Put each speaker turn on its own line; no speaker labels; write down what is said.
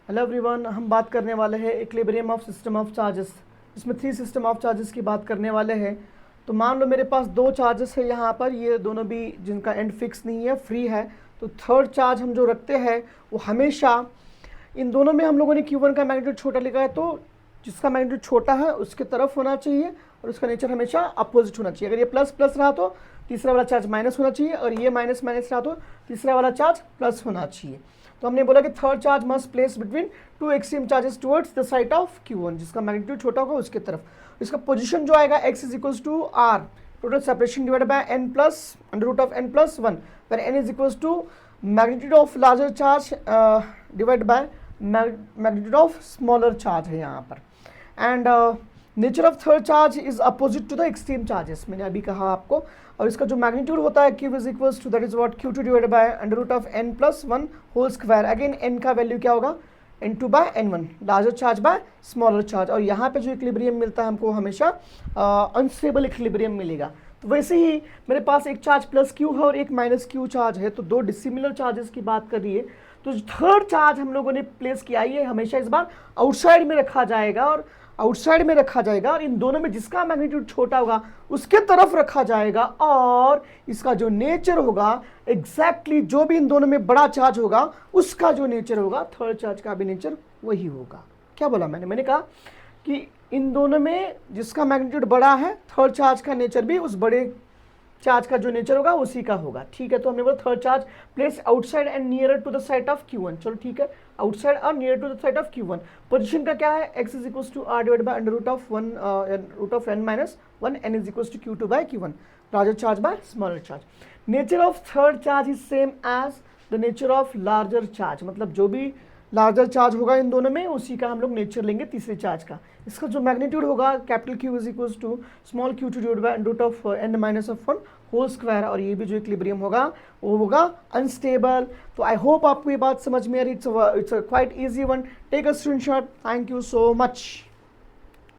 Hello everyone, हम बात करने वाले हैं equilibrium of system of charges. इसमें 3 सिस्टम ऑफ चार्जेस की बात करने वाले हैं। तो मान लो मेरे पास 2 चार्जेस है यहाँ पर, ये दोनों भी जिनका एंड फिक्स नहीं है, फ्री है। तो थर्ड चार्ज हम जो रखते हैं वो हमेशा इन दोनों में हम लोगों ने Q1 का मैग्नीट्यूड छोटा लिखा है, तो जिसका मैग्नीट्यूड छोटा है उसके तरफ होना चाहिए और उसका नेचर हमेशा अपोजिट होना चाहिए। अगर ये प्लस प्लस रहा तो तीसरा वाला चार्ज माइनस होना चाहिए, और ये माइनस माइनस रहा तो तीसरा वाला चार्ज प्लस होना चाहिए। तो हमने बोला कि third charge must place between 2 extreme charges towards the side of Q1, जिसका मैग्नीट्यूड छोटा होगा उसके तरफ। इसका पोजीशन जो आएगा x is equals to r total separation divided by n plus under root of n plus 1, where n is equals to magnitude of larger charge divide by magnitude of smaller charge है यहाँ पर। And nature of third charge is opposite to the extreme charges, मैंने अभी कहा आपको। और इसका जो मैग्नीट्यूड होता है Q is equals to that is what Q2 divided by under root of n plus 1 whole square. Again n का वैल्यू क्या होगा, n2 by n1, larger charge by smaller charge. और यहाँ पे जो इक्विलिब्रियम मिलता है हमको हमेशा अनस्टेबल इक्विलिब्रियम मिलेगा। तो वैसे ही मेरे पास एक चार्ज प्लस Q है और एक माइनस Q चार्ज है, तो दो डिसिमिलर चार्जेस की बात कर रही है। तो थर्ड चार्ज हम लोगों ने प्लेस किया, ये हमेशा इस बार आउटसाइड में रखा जाएगा और आउटसाइड में रखा जाएगा, और इन दोनों में जिसका मैग्नीट्यूड छोटा होगा उसके तरफ रखा जाएगा। और इसका जो नेचर होगा एग्जैक्टली जो भी इन दोनों में बड़ा चार्ज होगा उसका जो नेचर होगा थर्ड चार्ज का भी नेचर वही होगा। क्या बोला मैंने कहा कि इन दोनों में जिसका मैग्नीट्यूड बड़ा है थर्ड चार्ज का नेचर भी उस बड़े चार्ज का जो नेचर होगा उसी का होगा। ठीक है, तो हमने बोला third charge place outside and nearer to the side of Q1। चलो ठीक है, आउटसाइड और near to the side of Q1। Position का क्या है, x is equals to r divide by under root of 1 root of n minus 1, n is equals to Q2 by Q1, larger charge by smaller charge. Nature of third charge is same as the nature of larger charge, मतलब जो भी larger charge होगा इन दोनों में उसी का हम लोग नेचर लेंगे तीसरे चार्ज का। इसका जो मैग्नीट्यूड होगा capital Q is equals to small Q2 divide by under root of n minus of 1 whole square. और ये भी जो इक्विलिब्रियम होगा वो होगा अनस्टेबल। तो आई होप आपको ये बात समझ में आ रही। It's quite easy one. Take a screenshot. Thank you so much.